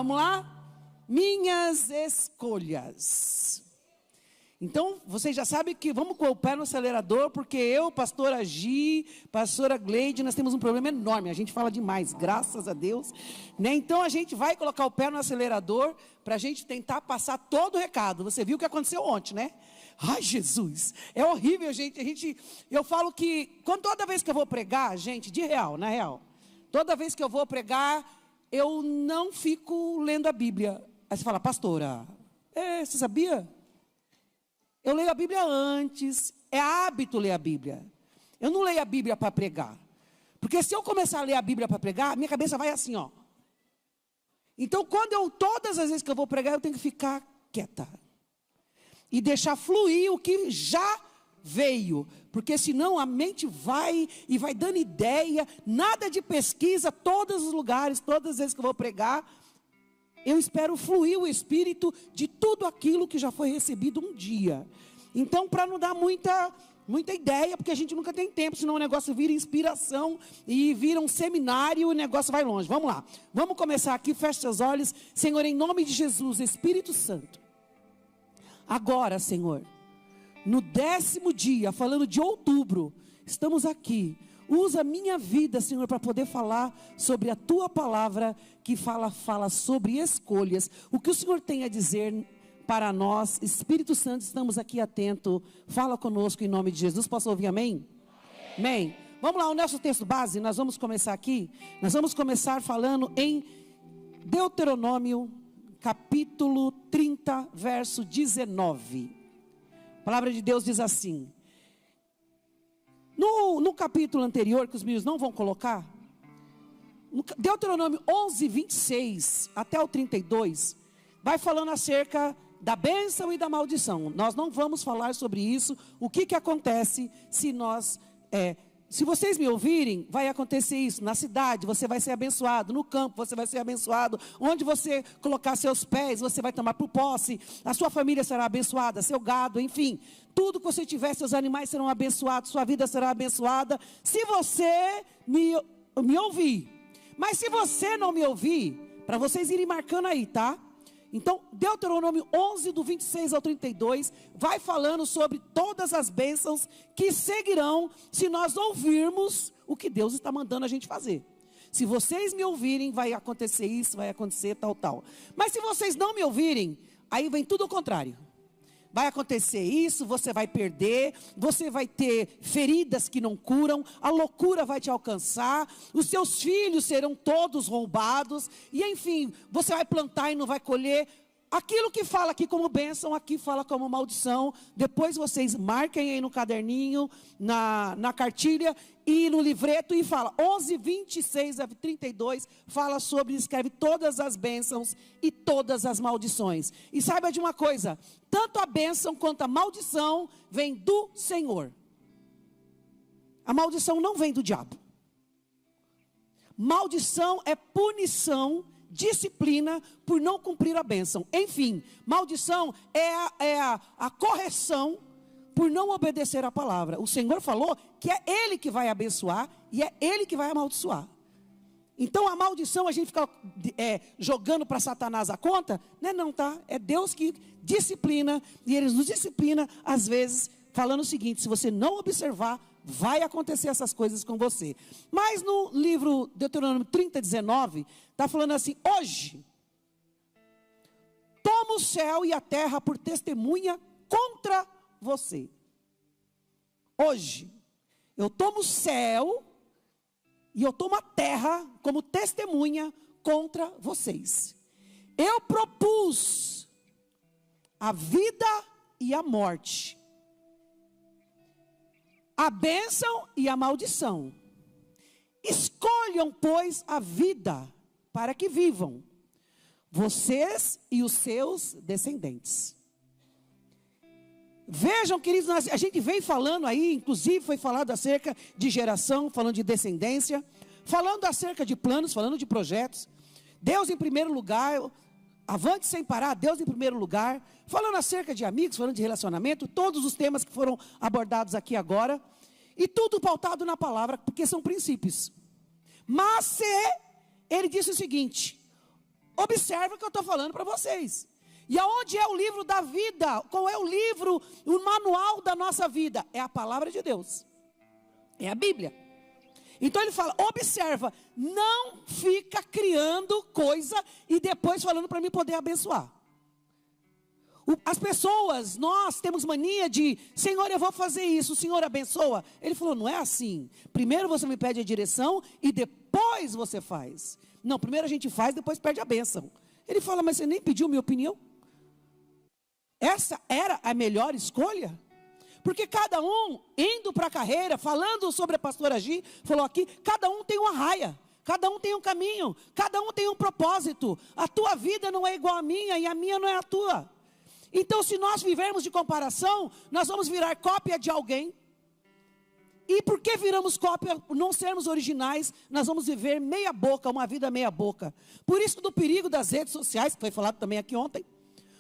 Vamos lá? Minhas escolhas. Então, vocês já sabem que vamos com o pé no acelerador, porque eu, pastora Gi, pastora Gleide, nós temos um problema enorme. A gente fala demais, graças a Deus, né? Então, a gente vai colocar o pé no acelerador para a gente tentar passar todo o recado. Você viu o que aconteceu ontem, né? Ai, Jesus, é horrível, gente. Eu falo que, toda vez que eu vou pregar, gente, de real, na real, toda vez que eu vou pregar, eu não fico lendo a Bíblia. Aí você fala, pastora, você sabia? Eu leio a Bíblia antes, é hábito ler a Bíblia. Eu não leio a Bíblia para pregar. Porque se eu começar a ler a Bíblia para pregar, minha cabeça vai assim, ó. Então, todas as vezes que eu vou pregar, eu tenho que ficar quieta. E deixar fluir o que já veio. Porque senão a mente vai e vai dando ideia, nada de pesquisa, todos os lugares, todas as vezes que eu vou pregar, eu espero fluir o Espírito de tudo aquilo que já foi recebido um dia. Então, para não dar muita ideia, porque a gente nunca tem tempo, senão o negócio vira inspiração e vira um seminário e o negócio vai longe. Vamos lá, vamos começar aqui, feche seus olhos. Senhor, em nome de Jesus, Espírito Santo, agora, Senhor, no 10º dia, falando de outubro, estamos aqui. Usa a minha vida, Senhor, para poder falar sobre a Tua palavra, que fala sobre escolhas. O que o Senhor tem a dizer para nós, Espírito Santo, estamos aqui atentos. Fala conosco em nome de Jesus. Posso ouvir amém? Amém. Vamos lá, o nosso texto base, nós vamos começar aqui. Nós vamos começar falando em Deuteronômio, capítulo 30, verso 19. A palavra de Deus diz assim. No capítulo anterior, que os meninos não vão colocar, Deuteronômio 11, 26 até o 32, vai falando acerca da bênção e da maldição. Nós não vamos falar sobre isso. O que acontece se vocês me ouvirem, vai acontecer isso. Na cidade você vai ser abençoado, no campo você vai ser abençoado, onde você colocar seus pés, você vai tomar por posse, a sua família será abençoada, seu gado, enfim. Tudo que você tiver, seus animais serão abençoados, sua vida será abençoada, se você me ouvir. Mas se você não me ouvir, para vocês irem marcando aí, tá? Então, Deuteronômio 11, do 26 ao 32, vai falando sobre todas as bênçãos que seguirão se nós ouvirmos o que Deus está mandando a gente fazer. Se vocês me ouvirem, vai acontecer isso, vai acontecer tal. Mas se vocês não me ouvirem, aí vem tudo o contrário. Vai acontecer isso, você vai perder, você vai ter feridas que não curam, a loucura vai te alcançar, os seus filhos serão todos roubados, e enfim, você vai plantar e não vai colher. Aquilo que fala aqui como bênção, aqui fala como maldição. Depois vocês marquem aí no caderninho, na cartilha e no livreto, e fala 11, 26 a 32, fala sobre, escreve todas as bênçãos e todas as maldições. E saiba de uma coisa, tanto a bênção quanto a maldição vem do Senhor. A maldição não vem do diabo. Maldição é punição, disciplina por não cumprir a bênção. Enfim, maldição é a correção por não obedecer a palavra. O Senhor falou que é Ele que vai abençoar e é Ele que vai amaldiçoar. Então a maldição a gente fica jogando para Satanás a conta, não, tá? É Deus que disciplina, e Ele nos disciplina às vezes falando o seguinte: se você não observar, vai acontecer essas coisas com você. Mas no livro Deuteronômio 30, 19, está falando assim: hoje, toma o céu e a terra por testemunha contra você. Hoje, eu tomo o céu e eu tomo a terra como testemunha contra vocês. Eu propus a vida e a morte, a bênção e a maldição. Escolham, pois, a vida para que vivam, vocês e os seus descendentes. Vejam, queridos, a gente vem falando aí, inclusive foi falado acerca de geração, falando de descendência, falando acerca de planos, falando de projetos. Deus em primeiro lugar, avante sem parar, Deus em primeiro lugar, falando acerca de amigos, falando de relacionamento, todos os temas que foram abordados aqui agora, e tudo pautado na palavra, porque são princípios. Mas ele disse o seguinte: Observa o que eu estou falando para vocês. E aonde é o livro da vida? Qual é o livro, o manual da nossa vida? É a palavra de Deus. É a Bíblia. Então ele fala, observa, não fica criando coisa e depois falando para mim poder abençoar. As pessoas, nós temos mania de, Senhor, eu vou fazer isso, o Senhor abençoa. Ele falou, não é assim. Primeiro você me pede a direção e depois você faz. Não, primeiro a gente faz, depois pede a bênção. Ele fala, mas você nem pediu minha opinião? Essa era a melhor escolha? Porque cada um, indo para a carreira, falando sobre a pastora Gi, falou aqui, cada um tem uma raia, cada um tem um caminho, cada um tem um propósito. A tua vida não é igual à minha e a minha não é a tua. Então, se nós vivermos de comparação, nós vamos virar cópia de alguém. E porque viramos cópia, por não sermos originais, nós vamos viver meia boca, uma vida meia boca. Por isso do perigo das redes sociais, que foi falado também aqui ontem.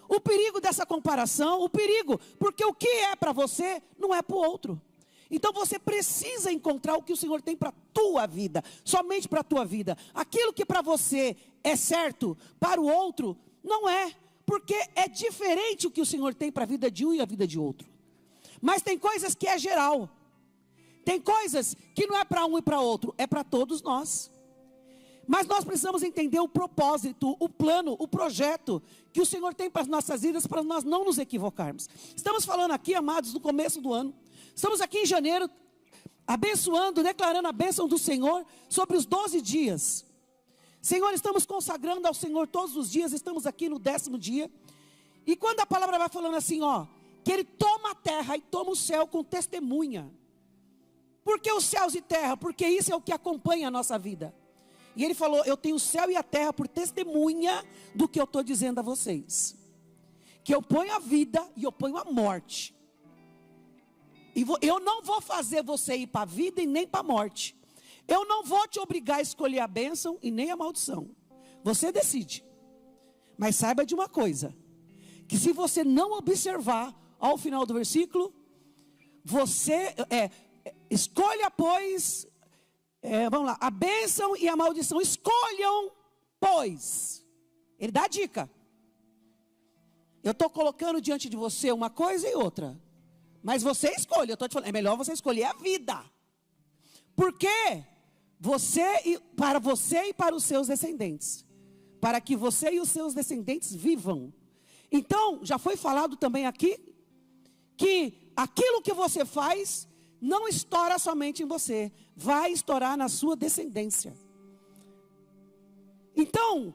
O perigo dessa comparação, o perigo, porque o que é para você, não é para o outro. Então você precisa encontrar o que o Senhor tem para a tua vida, somente para a tua vida. Aquilo que para você é certo, para o outro, não é. Porque é diferente o que o Senhor tem para a vida de um e a vida de outro. Mas tem coisas que é geral. Tem coisas que não é para um e para outro, é para todos nós. Mas nós precisamos entender o propósito, o plano, o projeto que o Senhor tem para as nossas vidas, para nós não nos equivocarmos. Estamos falando aqui, amados, no começo do ano. Estamos aqui em janeiro, abençoando, declarando a bênção do Senhor sobre os 12 dias. Senhor, estamos consagrando ao Senhor todos os dias, estamos aqui no 10º dia. E quando a palavra vai falando assim, ó, que Ele toma a terra e toma o céu com testemunha. Por que os céus e terra? Porque isso é o que acompanha a nossa vida. E Ele falou, eu tenho o céu e a terra por testemunha do que eu estou dizendo a vocês. Que eu ponho a vida e eu ponho a morte. E eu não vou fazer você ir para a vida e nem para a morte. Eu não vou te obrigar a escolher a bênção e nem a maldição. Você decide. Mas saiba de uma coisa. Que se você não observar ao final do versículo, você escolha, pois, vamos lá, a bênção e a maldição. Escolham, pois. Ele dá a dica. Eu estou colocando diante de você uma coisa e outra. Mas você escolhe, eu estou te falando, é melhor você escolher a vida. Por quê? Para você e para os seus descendentes. Para que você e os seus descendentes vivam. Então, já foi falado também aqui, que aquilo que você faz, não estoura somente em você. Vai estourar na sua descendência. Então,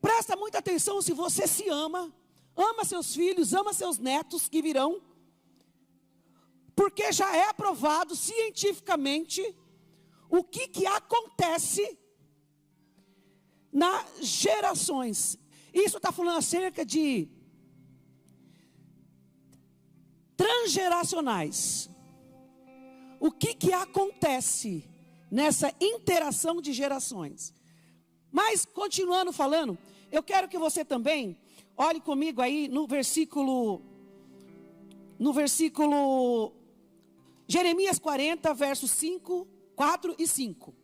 presta muita atenção se você se ama. Ama seus filhos, ama seus netos que virão. Porque já é provado cientificamente o que acontece nas gerações. Isso está falando acerca de transgeracionais. O que acontece nessa interação de gerações. Mas, continuando falando, eu quero que você também olhe comigo aí no versículo Jeremias 40, versos 5, 4 e 5.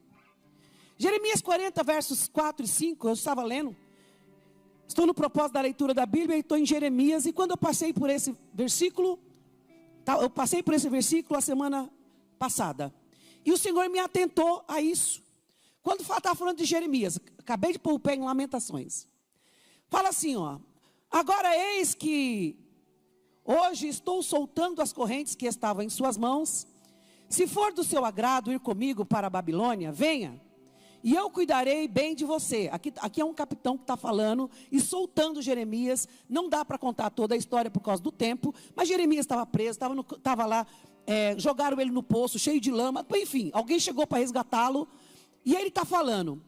Jeremias 40, versos 4 e 5, eu estava lendo. Estou no propósito da leitura da Bíblia e estou em Jeremias. E quando eu passei por esse versículo, a semana passada. E o Senhor me atentou a isso. Quando estava falando de Jeremias, acabei de pôr o pé em Lamentações. Fala assim, ó. Agora eis que hoje estou soltando as correntes que estavam em suas mãos. Se for do seu agrado ir comigo para a Babilônia, venha. E eu cuidarei bem de você. Aqui é um capitão que está falando e soltando Jeremias. Não dá para contar toda a história por causa do tempo. Mas Jeremias estava preso, estava lá. Jogaram ele no poço, cheio de lama. Enfim, alguém chegou para resgatá-lo. E ele está falando.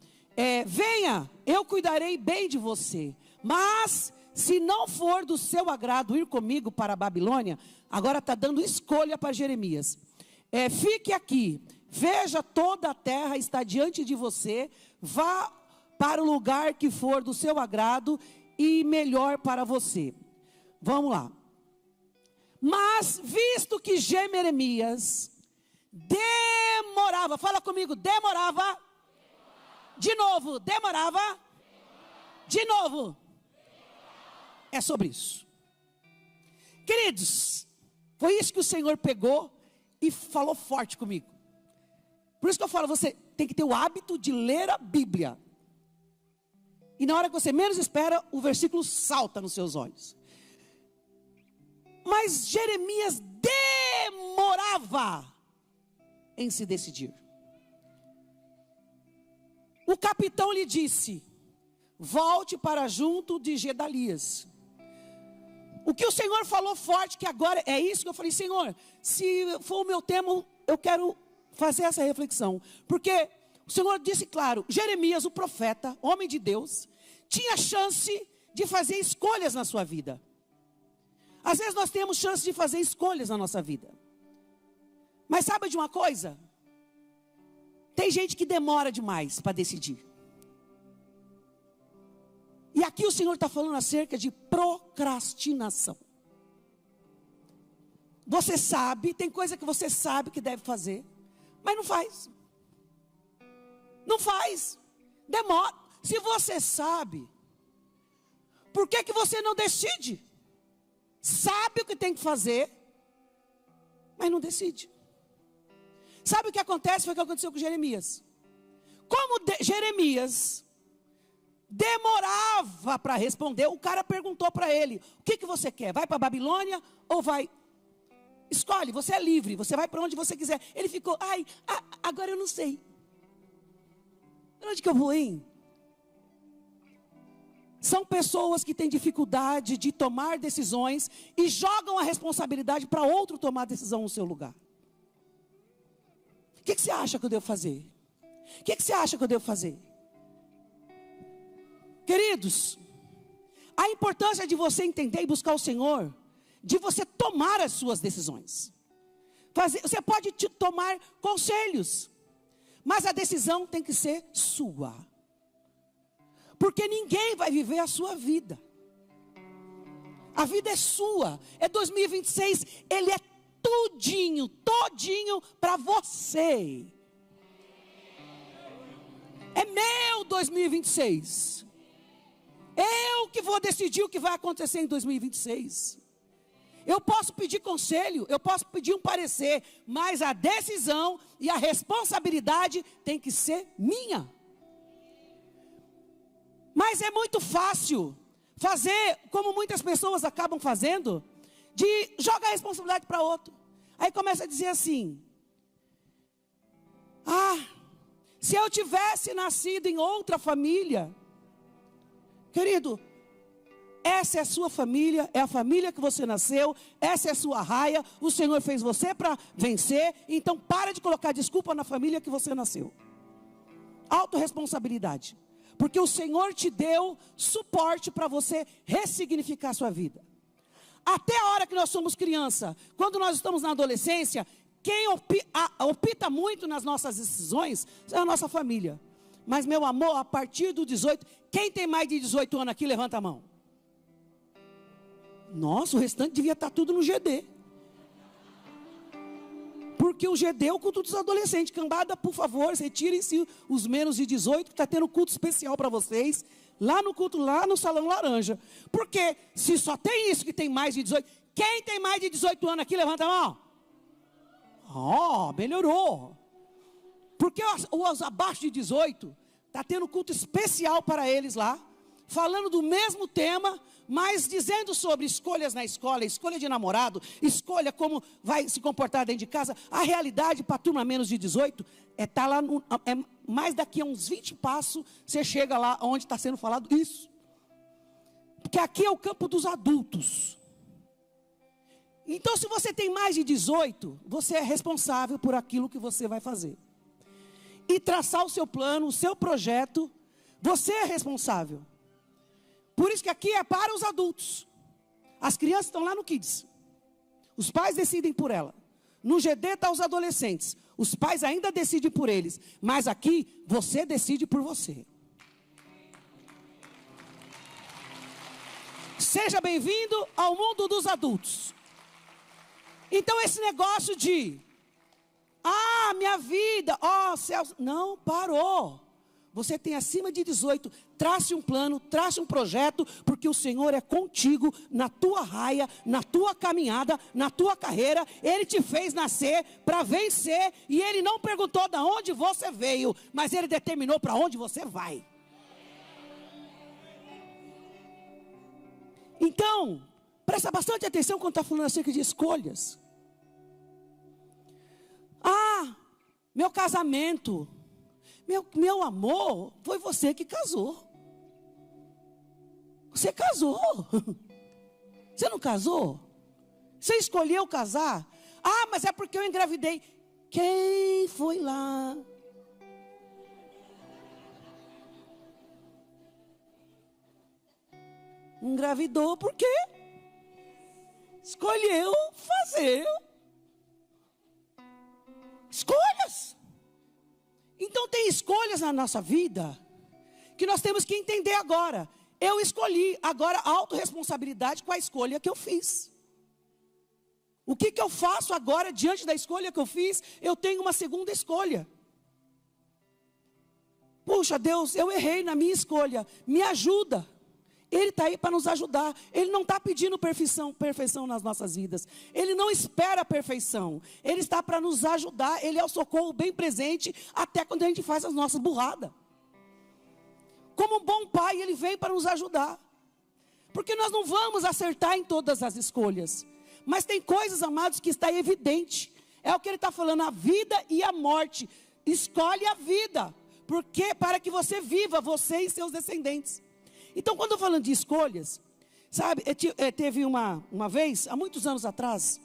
Venha, eu cuidarei bem de você. Mas se não for do seu agrado ir comigo para a Babilônia, agora está dando escolha para Jeremias. Fique aqui, veja, toda a terra está diante de você, vá para o lugar que for do seu agrado e melhor para você. Vamos lá. Mas visto que Jeremias demorava, fala comigo, demorava. De novo, demorava. De novo. É sobre isso. Queridos, foi isso que o Senhor pegou e falou forte comigo. Por isso que eu falo, você tem que ter o hábito de ler a Bíblia. E na hora que você menos espera, o versículo salta nos seus olhos. Mas Jeremias demorava em se decidir. O capitão lhe disse: volte para junto de Gedalias. O que o Senhor falou forte, que agora é isso que eu falei: Senhor, se for o meu tema, eu quero fazer essa reflexão. Porque o Senhor disse claro, Jeremias, o profeta, homem de Deus, tinha chance de fazer escolhas na sua vida. Às vezes nós temos chance de fazer escolhas na nossa vida. Mas sabe de uma coisa? Tem gente que demora demais para decidir. E aqui o Senhor está falando acerca de procrastinação. Você sabe, tem coisa que você sabe que deve fazer, mas não faz. Não faz. Demora. Se você sabe, por que você não decide? Sabe o que tem que fazer, mas não decide. Sabe o que acontece? Foi o que aconteceu com Jeremias. Como Jeremias demorava para responder, o cara perguntou para ele: o que você quer? Vai para a Babilônia ou vai? Escolhe, você é livre, você vai para onde você quiser. Ele ficou: agora eu não sei. Para onde que eu vou, hein? São pessoas que têm dificuldade de tomar decisões e jogam a responsabilidade para outro tomar a decisão no seu lugar. O que você acha que eu devo fazer? O que você acha que eu devo fazer? Queridos, a importância de você entender e buscar o Senhor, de você tomar as suas decisões. Você pode tomar conselhos, mas a decisão tem que ser sua. Porque ninguém vai viver a sua vida. A vida é sua. É 2026, ele é todinho para você. É meu 2026. Eu que vou decidir o que vai acontecer em 2026. Eu posso pedir conselho, eu posso pedir um parecer, mas a decisão e a responsabilidade tem que ser minha. Mas é muito fácil fazer, como muitas pessoas acabam fazendo, de jogar a responsabilidade para outro. Aí começa a dizer assim: se eu tivesse nascido em outra família. Querido, essa é a sua família, é a família que você nasceu, essa é a sua raia, o Senhor fez você para vencer, então para de colocar desculpa na família que você nasceu. Autorresponsabilidade. Porque o Senhor te deu suporte para você ressignificar a sua vida. Até a hora que nós somos criança, quando nós estamos na adolescência, quem opta muito nas nossas decisões é a nossa família. Mas meu amor, a partir do 18, quem tem mais de 18 anos aqui, levanta a mão. Nossa, o restante devia estar tudo no GD. Porque o GD é o culto dos adolescentes. Cambada, por favor, retirem-se os menos de 18, que está tendo culto especial para vocês. Lá no culto, lá no Salão Laranja. Porque se só tem isso que tem mais de 18, quem tem mais de 18 anos aqui, levanta a mão. Melhorou. Porque os abaixo de 18, está tendo culto especial para eles lá. Falando do mesmo tema, mas dizendo sobre escolhas na escola, escolha de namorado, escolha como vai se comportar dentro de casa. A realidade para a turma menos de 18 tá lá, mais daqui a uns 20 passos, você chega lá onde está sendo falado isso. Porque aqui é o campo dos adultos. Então, se você tem mais de 18, você é responsável por aquilo que você vai fazer. E traçar o seu plano, o seu projeto, você é responsável. Por isso que aqui é para os adultos. As crianças estão lá no Kids. Os pais decidem por ela. No GD estão os adolescentes. Os pais ainda decidem por eles. Mas aqui, você decide por você. Seja bem-vindo ao mundo dos adultos. Então esse negócio de... minha vida, céus... Não, parou. você tem acima de 18, trace um plano, trace um projeto, porque o Senhor é contigo na tua raia, na tua caminhada, na tua carreira. Ele te fez nascer para vencer, e Ele não perguntou de onde você veio, mas Ele determinou para onde você vai. Então, presta bastante atenção quando está falando acerca de escolhas. Ah, meu casamento, meu amor, foi você que casou. Você casou. Você não casou? Você escolheu casar? Ah, mas é porque eu engravidei. Quem foi lá? Engravidou porque escolheu fazer escolhas. Então tem escolhas na nossa vida que nós temos que entender agora. Eu escolhi, agora autorresponsabilidade com a escolha que eu fiz. O que eu faço agora diante da escolha que eu fiz? Eu tenho uma segunda escolha. Puxa, Deus, eu errei na minha escolha, me ajuda. Ele está aí para nos ajudar. Ele não está pedindo perfeição nas nossas vidas. Ele não espera a perfeição. Ele está para nos ajudar. Ele é o socorro bem presente até quando a gente faz as nossas burradas. Como um bom pai, Ele vem para nos ajudar. Porque nós não vamos acertar em todas as escolhas. Mas tem coisas, amados, que está evidente. É o que Ele está falando, a vida e a morte. Escolhe a vida. Porque para que você viva, você e seus descendentes. Então, quando eu estou falando de escolhas, sabe, teve uma vez, há muitos anos atrás,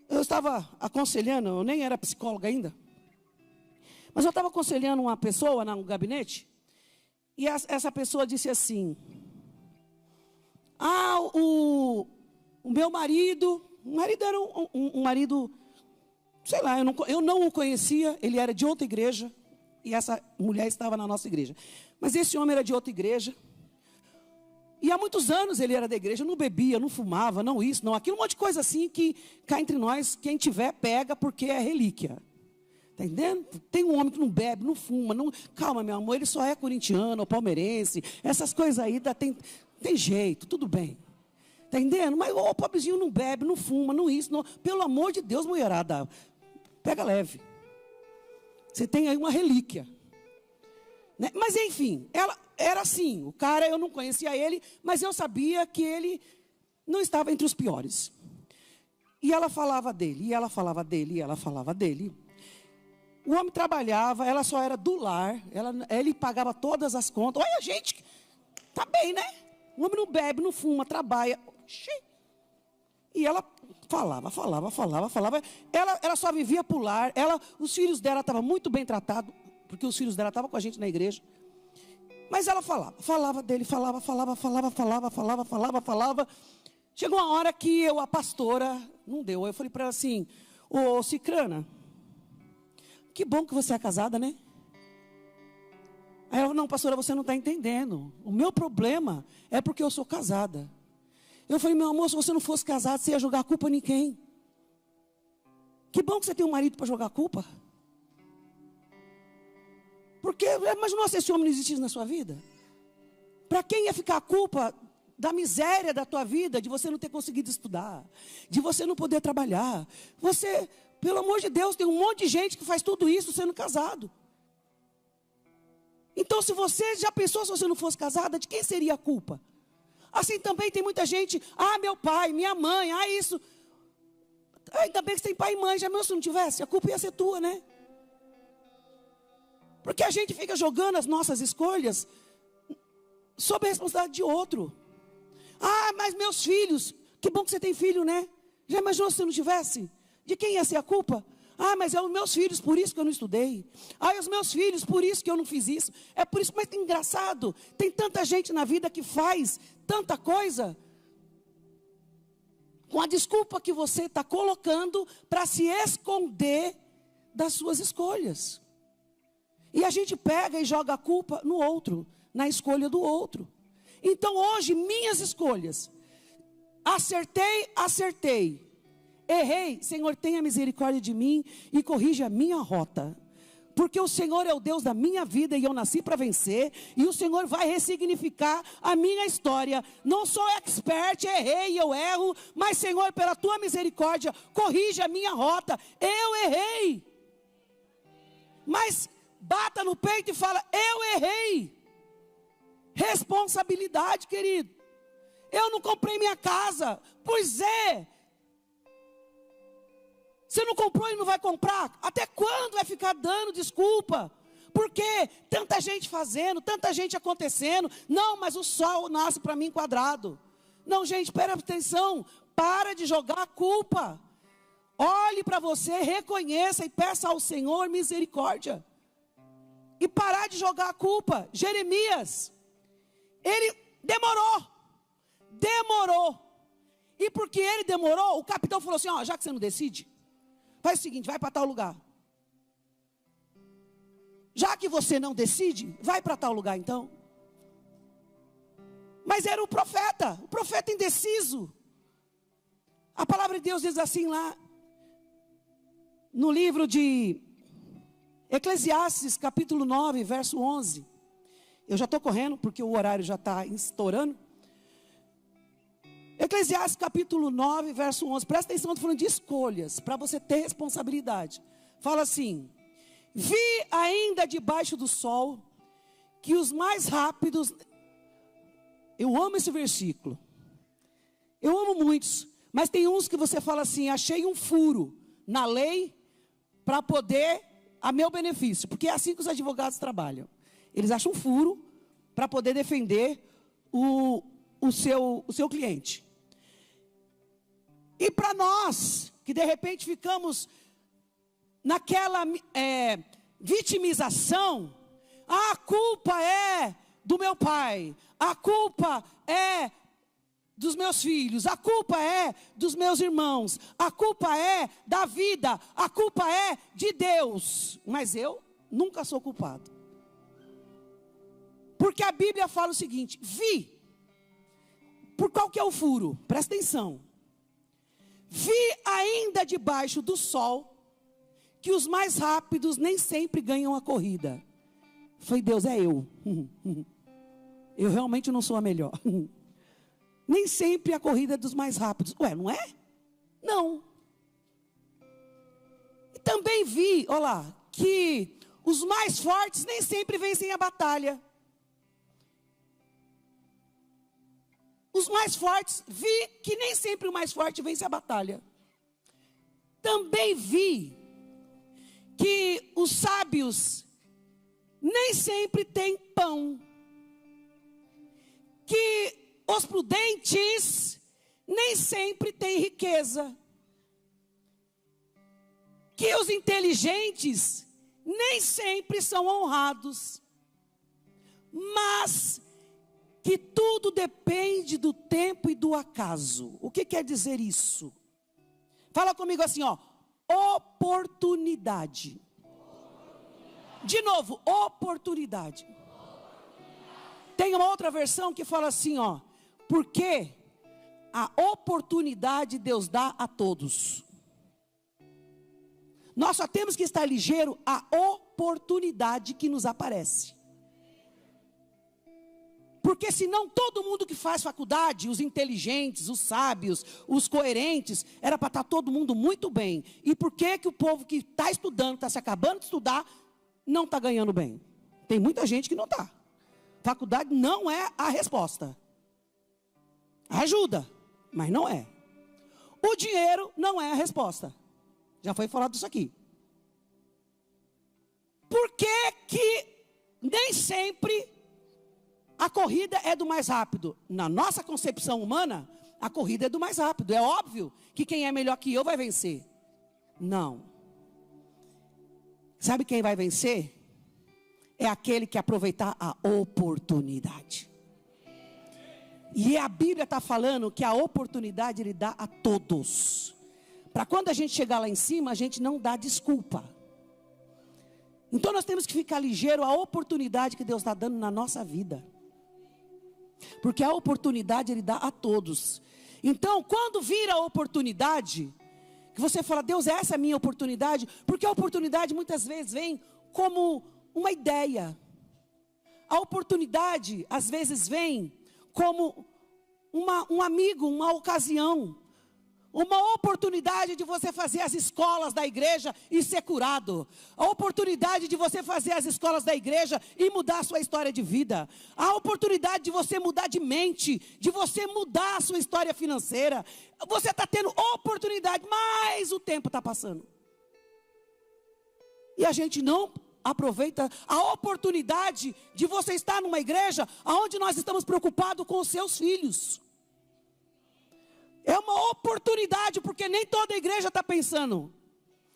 eu estava aconselhando, eu nem era psicóloga ainda, mas eu estava aconselhando uma pessoa no gabinete, e essa pessoa disse assim: ah, o meu marido era um marido, sei lá, eu não o conhecia, ele era de outra igreja, e essa mulher estava na nossa igreja. Mas esse homem era de outra igreja. E há muitos anos ele era da igreja, não bebia, não fumava, não isso, não aquilo. Um monte de coisa assim que cá entre nós, quem tiver, pega porque é relíquia. Está entendendo? Tem um homem que não bebe, não fuma. Não... Calma, meu amor, ele só é corintiano ou palmeirense. Essas coisas aí tem jeito, tudo bem. Está entendendo? Mas o pobrezinho não bebe, não fuma, não isso. Não... Pelo amor de Deus, mulherada, pega leve. Você tem aí uma relíquia. Né? Mas enfim, ela era assim, o cara, eu não conhecia ele, mas eu sabia que ele não estava entre os piores. E ela falava dele, e ela falava dele, e ela falava dele. O homem trabalhava, ela só era do lar, ele pagava todas as contas. Olha, gente, tá bem, né? O homem não bebe, não fuma, trabalha. E ela falava. Ela só vivia por lar, os filhos dela estavam muito bem tratados, porque os filhos dela estavam com a gente na igreja. Mas ela falava dele, falava. Chegou uma hora que a pastora, não deu. Eu falei para ela assim: ô Cicrana, que bom que você é casada, né? Aí ela falou: não, pastora, você não está entendendo. O meu problema é porque eu sou casada. Eu falei: meu amor, se você não fosse casado, você ia jogar a culpa em quem? Que bom que você tem um marido para jogar a culpa. Porque, mas nossa, esse homem não existe na sua vida? Para quem ia ficar a culpa da miséria da tua vida, de você não ter conseguido estudar, de você não poder trabalhar? Você, pelo amor de Deus, tem um monte de gente que faz tudo isso sendo casado. Então, se você já pensou, se você não fosse casada, de quem seria a culpa? Assim também tem muita gente: ah, meu pai, minha mãe, ah, isso. Ainda bem que você tem pai e mãe, já mesmo se não tivesse, a culpa ia ser tua, né? Porque a gente fica jogando as nossas escolhas sob a responsabilidade de outro. Ah, mas meus filhos, que bom que você tem filho, né? Já imaginou se você não tivesse? De quem ia ser a culpa? Ah, mas é os meus filhos, por isso que eu não estudei. Ah, é os meus filhos, por isso que eu não fiz isso. É por isso, mas é engraçado, tem tanta gente na vida que faz tanta coisa com a desculpa que você está colocando para se esconder das suas escolhas. E a gente pega e joga a culpa no outro, na escolha do outro. Então hoje, minhas escolhas: acertei. Errei, Senhor, tenha misericórdia de mim e corrija a minha rota. porque o Senhor é o Deus da minha vida e eu nasci para vencer, e o Senhor vai ressignificar a minha história. Não sou expert, errei, eu erro, mas Senhor, pela tua misericórdia, corrija a minha rota. Eu errei. Mas bata no peito e fala: eu errei. Responsabilidade, querido. Eu não comprei minha casa. Pois é. Você não comprou e não vai comprar? Até quando vai ficar dando desculpa? Porque tanta gente fazendo, tanta gente acontecendo. Não, mas o sol nasce para mim quadrado. Não, gente, presta atenção. Para de jogar a culpa. Olhe para você, reconheça e peça ao Senhor misericórdia. E parar de jogar a culpa. Jeremias, ele demorou. E porque ele demorou, o capitão falou assim: ó, já que você não decide, faz o seguinte, vai para tal lugar. Já que você não decide, vai para tal lugar então. Mas era o profeta indeciso. A palavra de Deus diz assim lá, no livro de Eclesiastes, capítulo 9, verso 11. Eu já estou correndo, porque o horário já está estourando. Eclesiastes capítulo 9, verso 11. Presta atenção, estou falando de escolhas, para você ter responsabilidade. Fala assim: vi ainda debaixo do sol, que os mais rápidos... Eu amo esse versículo. Eu amo muitos. Mas tem uns que você fala assim: achei um furo na lei, para poder, a meu benefício. Porque é assim que os advogados trabalham. Eles acham um furo, para poder defender o seu cliente. E para nós, que de repente ficamos naquela vitimização, a culpa é do meu pai, a culpa é dos meus filhos, a culpa é dos meus irmãos, a culpa é da vida, a culpa é de Deus. Mas eu nunca sou culpado. Porque a Bíblia fala o seguinte: vi. Por qual que é o furo? Presta atenção. Vi ainda debaixo do sol, que os mais rápidos nem sempre ganham a corrida. Foi Deus, é eu. Eu realmente não sou a melhor. Nem sempre a corrida é dos mais rápidos. Ué, não é? Não. E também vi, olha lá, que os mais fortes nem sempre vencem a batalha. Os mais fortes, vi que nem sempre o mais forte vence a batalha. Também vi que os sábios nem sempre têm pão. Que os prudentes nem sempre têm riqueza. Que os inteligentes nem sempre são honrados. Mas que tudo depende do tempo e do acaso. O que quer dizer isso? Fala comigo assim, ó. Oportunidade. De novo, oportunidade. Tem uma outra versão que fala assim, ó. Porque a oportunidade Deus dá a todos. Nós só temos que estar ligeiro à oportunidade que nos aparece. Porque senão todo mundo que faz faculdade, os inteligentes, os sábios, os coerentes, era para estar todo mundo muito bem. E por que que o povo que está estudando, está se acabando de estudar, não está ganhando bem? Tem muita gente que não está. Faculdade não é a resposta. Ajuda, mas não é. O dinheiro não é a resposta. Já foi falado isso aqui. Por que que nem sempre a corrida é do mais rápido? Na nossa concepção humana, a corrida é do mais rápido. É óbvio que quem é melhor que eu vai vencer. Não. Sabe quem vai vencer? É aquele que aproveitar a oportunidade. E a Bíblia está falando que a oportunidade Ele dá a todos. Para quando a gente chegar lá em cima, a gente não dá desculpa. Então nós temos que ficar ligeiro à oportunidade que Deus está dando na nossa vida. Porque a oportunidade Ele dá a todos. Então quando vir a oportunidade, que você fala: Deus, essa é a minha oportunidade. Porque a oportunidade muitas vezes vem como uma ideia. A oportunidade, às vezes, vem como um amigo, uma ocasião. Uma oportunidade de você fazer as escolas da igreja e ser curado. A oportunidade de você fazer as escolas da igreja e mudar a sua história de vida. A oportunidade de você mudar de mente, de você mudar a sua história financeira. Você está tendo oportunidade, mas o tempo está passando. E a gente não aproveita a oportunidade de você estar numa igreja onde nós estamos preocupados com os seus filhos. É uma oportunidade, porque nem toda igreja está pensando.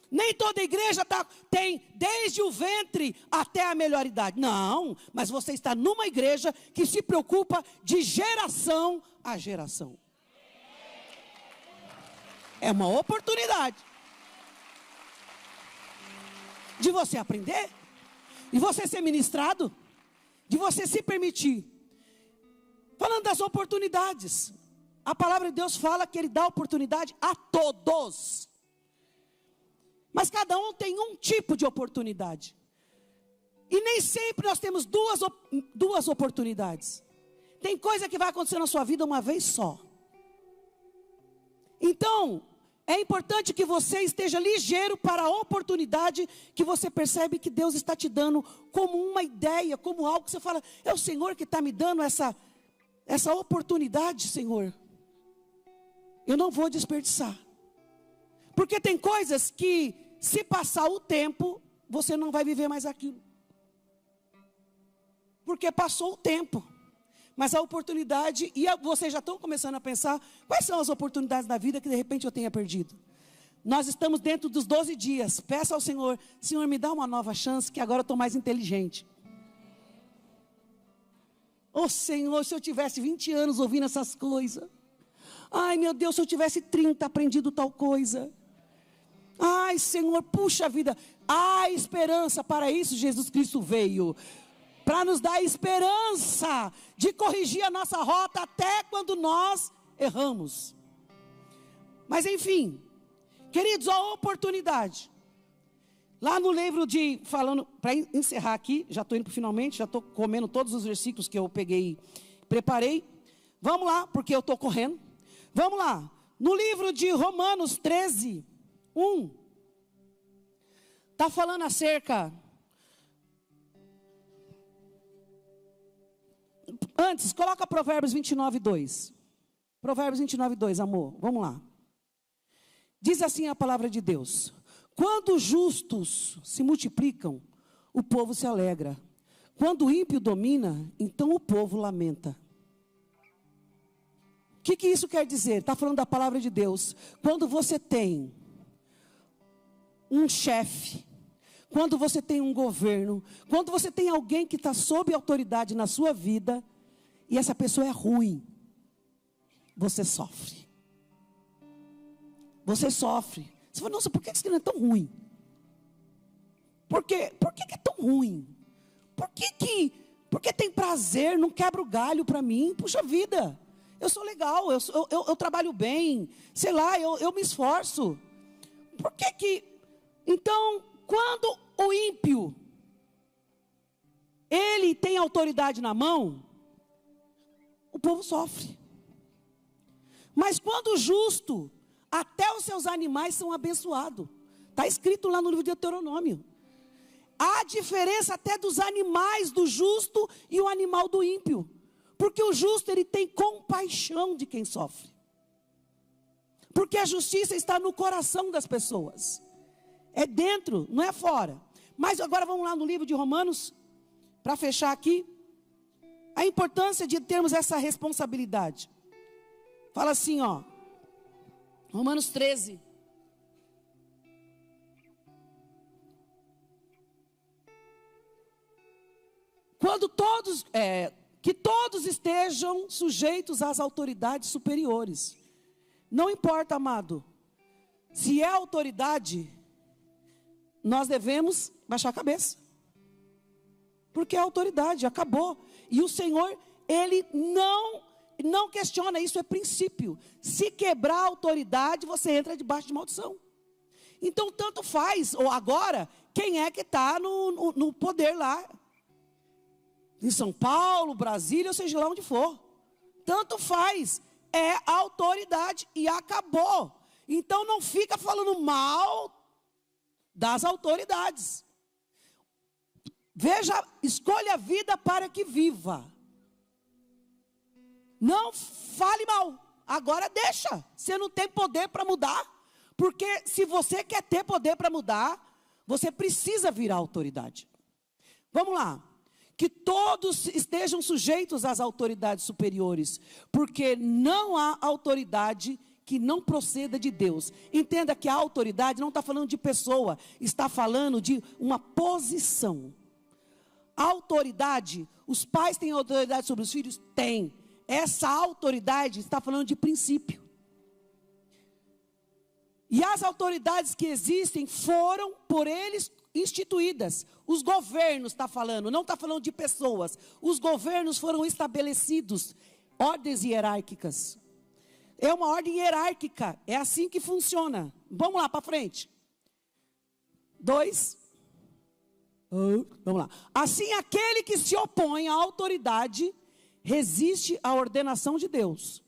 Nem toda igreja tem desde o ventre até a melhor idade. Não, mas você está numa igreja que se preocupa de geração a geração. É uma oportunidade de você aprender, de você ser ministrado, de você se permitir. Falando das oportunidades, a palavra de Deus fala que Ele dá oportunidade a todos. Mas cada um tem um tipo de oportunidade. E nem sempre nós temos duas oportunidades. Tem coisa que vai acontecer na sua vida uma vez só. Então, é importante que você esteja ligeiro para a oportunidade que você percebe que Deus está te dando como uma ideia, como algo que você fala, é o Senhor que está me dando essa oportunidade, Senhor. Eu não vou desperdiçar. Porque tem coisas que, se passar o tempo, você não vai viver mais aquilo. Porque passou o tempo. Mas a oportunidade, e vocês já estão começando a pensar, quais são as oportunidades da vida que de repente eu tenha perdido? Nós estamos dentro dos 12 dias. Peça ao Senhor, Senhor, me dá uma nova chance, que agora eu estou mais inteligente. Oh Senhor, se eu tivesse 20 anos ouvindo essas coisas. Ai meu Deus, se eu tivesse 30 aprendido tal coisa. Ai Senhor, puxa vida. Há esperança, para isso Jesus Cristo veio. Para nos dar esperança de corrigir a nossa rota até quando nós erramos. Mas enfim, queridos, a oportunidade. Lá no livro de, falando, para encerrar aqui, já estou indo finalmente, já estou comendo todos os versículos que eu peguei, preparei. Vamos lá, porque eu estou correndo. Vamos lá, no livro de Romanos 13, 1, está falando acerca, antes, coloca Provérbios 29, 2, Provérbios 29, 2, amor, vamos lá, diz assim a palavra de Deus, quando os justos se multiplicam, o povo se alegra, quando o ímpio domina, então o povo lamenta. O que isso quer dizer? Está falando da palavra de Deus. Quando você tem um chefe, quando você tem um governo, quando você tem alguém que está sob autoridade na sua vida, e essa pessoa é ruim, você sofre. Você sofre. Você fala, nossa, por que isso não é tão ruim? Por que é tão ruim? Por que tem prazer, não quebra o galho para mim? Puxa vida. Eu sou legal, eu trabalho bem, sei lá, eu me esforço. Por que... Então, quando o ímpio, ele tem autoridade na mão, o povo sofre. Mas quando o justo, até os seus animais são abençoados. Está escrito lá no livro de Deuteronômio. Há diferença até dos animais do justo e o animal do ímpio. Porque o justo, ele tem compaixão de quem sofre. Porque a justiça está no coração das pessoas. É dentro, não é fora. Mas agora vamos lá no livro de Romanos, para fechar aqui. A importância de termos essa responsabilidade. Fala assim, ó. Romanos 13. Quando que todos estejam sujeitos às autoridades superiores. Não importa, amado. Se é autoridade, nós devemos baixar a cabeça. Porque é autoridade, acabou. E o Senhor, Ele não questiona, isso é princípio. Se quebrar a autoridade, você entra debaixo de maldição. Então, tanto faz, ou agora, quem é que está no poder lá. Em São Paulo, Brasília, ou seja lá onde for. Tanto faz. É a autoridade e acabou. Então não fica falando mal das autoridades. Veja, escolha a vida para que viva. Não fale mal. Agora deixa. Você não tem poder para mudar. Porque se você quer ter poder para mudar, você precisa virar autoridade. Vamos lá. Que todos estejam sujeitos às autoridades superiores. Porque não há autoridade que não proceda de Deus. Entenda que a autoridade não está falando de pessoa. Está falando de uma posição. A autoridade, os pais têm autoridade sobre os filhos? Tem. Essa autoridade está falando de princípio. E as autoridades que existem foram por eles instituídas. Os governos está falando, não está falando de pessoas. Os governos foram estabelecidos, ordens hierárquicas. É uma ordem hierárquica, é assim que funciona. Vamos lá para frente. 2. Vamos lá. Assim, aquele que se opõe à autoridade resiste à ordenação de Deus.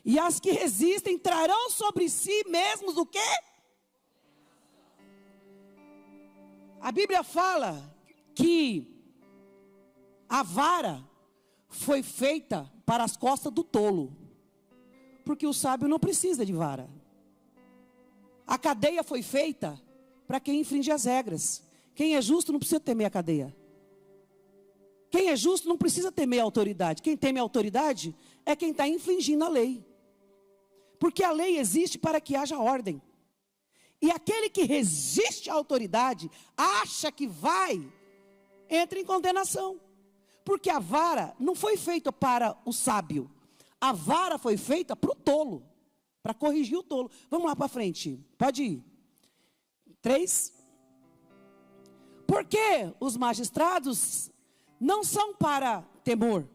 E as que resistem trarão sobre si mesmos o quê? A Bíblia fala que a vara foi feita para as costas do tolo. Porque o sábio não precisa de vara. A cadeia foi feita para quem infringe as regras. Quem é justo não precisa temer a cadeia. Quem é justo não precisa temer a autoridade. Quem teme a autoridade é quem está infringindo a lei. Porque a lei existe para que haja ordem. E aquele que resiste à autoridade, acha que vai, entra em condenação. Porque a vara não foi feita para o sábio. A vara foi feita para o tolo. Para corrigir o tolo. Vamos lá para frente. Pode ir. 3. Porque os magistrados não são para temor,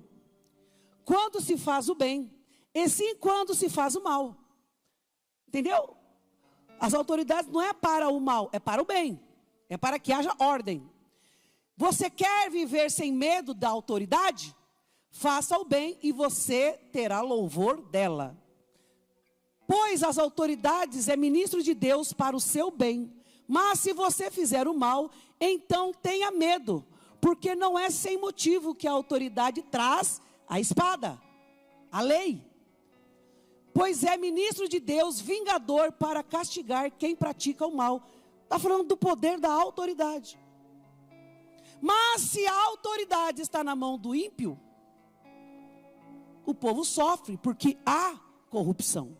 quando se faz o bem, e sim quando se faz o mal. Entendeu? As autoridades não é para o mal, é para o bem. É para que haja ordem. Você quer viver sem medo da autoridade? Faça o bem e você terá louvor dela. Pois as autoridades é ministro de Deus para o seu bem. Mas se você fizer o mal, então tenha medo, porque não é sem motivo que a autoridade traz a espada, a lei. Pois é ministro de Deus, vingador para castigar quem pratica o mal. Está falando do poder da autoridade. Mas se a autoridade está na mão do ímpio, o povo sofre, porque há corrupção.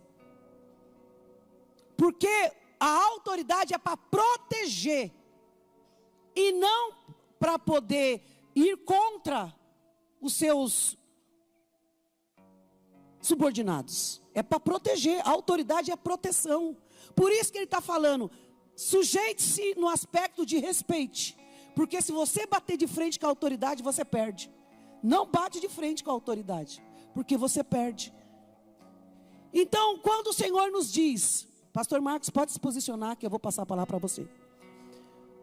Porque a autoridade é para proteger e não para poder ir contra os seus subordinados. É para proteger. A autoridade é proteção. Por isso que ele está falando, sujeite-se no aspecto de respeite. Porque se você bater de frente com a autoridade, você perde. Não bate de frente com a autoridade, porque você perde. Então, quando o Senhor nos diz, Pastor Marcos, pode se posicionar que eu vou passar a palavra para você.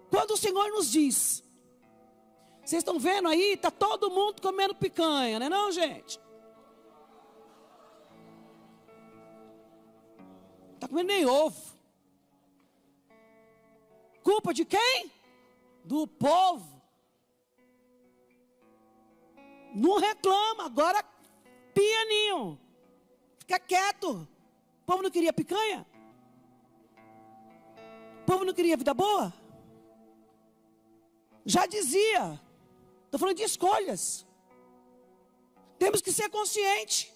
Quando o Senhor nos diz, vocês estão vendo aí, está todo mundo comendo picanha, não é não, gente? Está comendo nem ovo. Culpa de quem? Do povo. Não reclama, agora pianinho. Fica quieto. O povo não queria picanha? O povo não queria vida boa? Já dizia. Estou falando de escolhas. Temos que ser conscientes.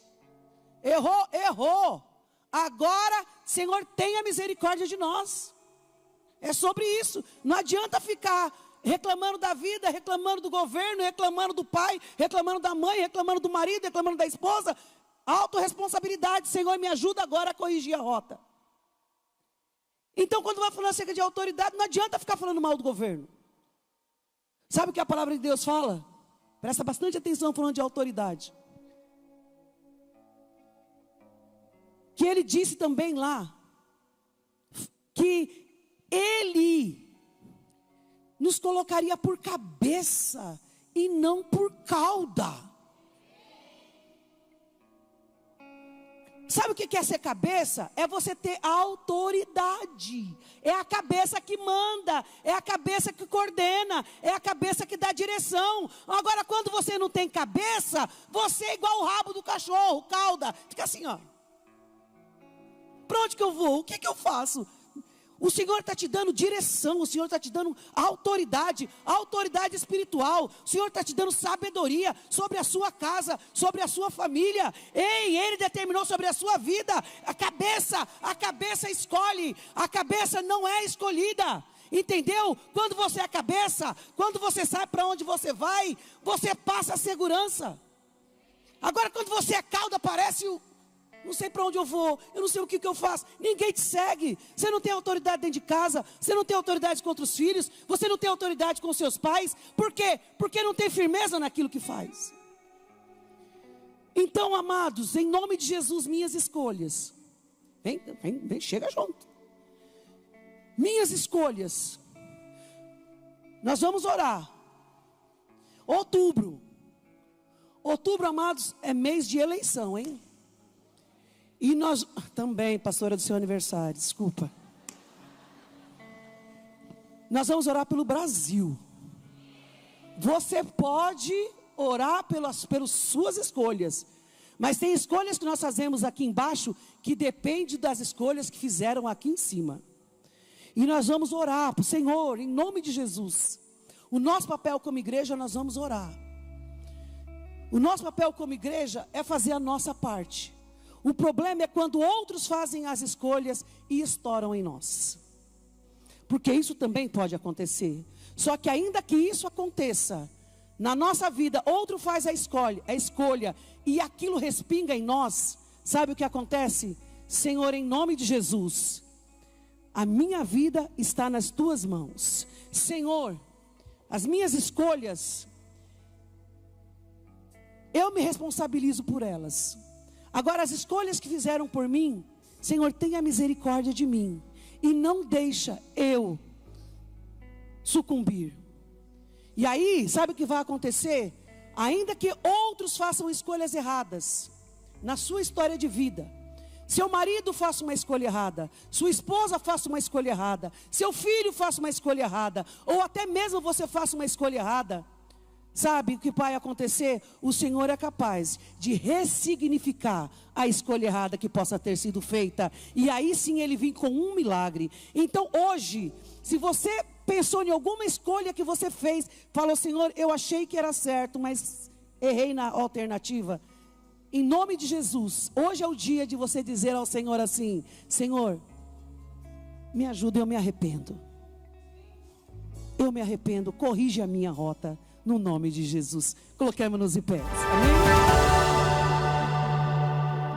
Errou, errou. Agora, Senhor, tenha misericórdia de nós. É sobre isso. Não adianta ficar reclamando da vida, reclamando do governo, reclamando do pai, reclamando da mãe, reclamando do marido, reclamando da esposa. Autorresponsabilidade. Senhor, me ajuda agora a corrigir a rota. Então, quando vai falar acerca de autoridade, não adianta ficar falando mal do governo. Sabe o que a palavra de Deus fala? Presta bastante atenção falando de autoridade. Que ele disse também lá, que ele nos colocaria por cabeça e não por cauda. Sabe o que é ser cabeça? É você ter autoridade. É a cabeça que manda, é a cabeça que coordena, é a cabeça que dá direção. Agora, quando você não tem cabeça, você é igual o rabo do cachorro, cauda. Fica assim, ó. Para onde que eu vou? O que eu faço? O Senhor está te dando direção, o Senhor está te dando autoridade espiritual, o Senhor está te dando sabedoria sobre a sua casa, sobre a sua família. Ei, Ele determinou sobre a sua vida. A cabeça escolhe, a cabeça não é escolhida. Entendeu? Quando você é a cabeça, quando você sabe para onde você vai, você passa a segurança. Agora, quando você é cauda, parece o... Não sei para onde eu vou, eu não sei o que eu faço. Ninguém te segue. Você não tem autoridade dentro de casa, você não tem autoridade contra os filhos, você não tem autoridade com os seus pais. Por quê? Porque não tem firmeza naquilo que faz. Então, amados, em nome de Jesus, minhas escolhas. Vem, chega junto. Minhas escolhas. Nós vamos orar. Outubro, amados, é mês de eleição, hein? E nós, também, pastora do seu aniversário, desculpa. Nós vamos orar pelo Brasil. Você pode orar pelas suas escolhas. Mas tem escolhas que nós fazemos aqui embaixo, que depende das escolhas que fizeram aqui em cima. E nós vamos orar para o Senhor, em nome de Jesus. O nosso papel como igreja, nós vamos orar. O nosso papel como igreja é fazer a nossa parte. O problema é quando outros fazem as escolhas e estouram em nós. Porque isso também pode acontecer. Só que ainda que isso aconteça, na nossa vida, outro faz a escolha e aquilo respinga em nós. Sabe o que acontece? Senhor, em nome de Jesus, a minha vida está nas tuas mãos. Senhor, as minhas escolhas, eu me responsabilizo por elas. Agora, as escolhas que fizeram por mim, Senhor, tenha misericórdia de mim. E não deixa eu sucumbir. E aí, sabe o que vai acontecer? Ainda que outros façam escolhas erradas na sua história de vida. Seu marido faça uma escolha errada, sua esposa faça uma escolha errada, seu filho faça uma escolha errada, ou até mesmo você faça uma escolha errada. Sabe o que vai acontecer? O Senhor é capaz de ressignificar a escolha errada que possa ter sido feita. E aí sim Ele vem com um milagre. Então hoje, se você pensou em alguma escolha que você fez, falou, Senhor, eu achei que era certo, mas errei na alternativa. Em nome de Jesus, hoje é o dia de você dizer ao Senhor assim, Senhor, me ajuda, eu me arrependo. Eu me arrependo, corrige a minha rota. No nome de Jesus. Coloquemos-nos em pé. Amém?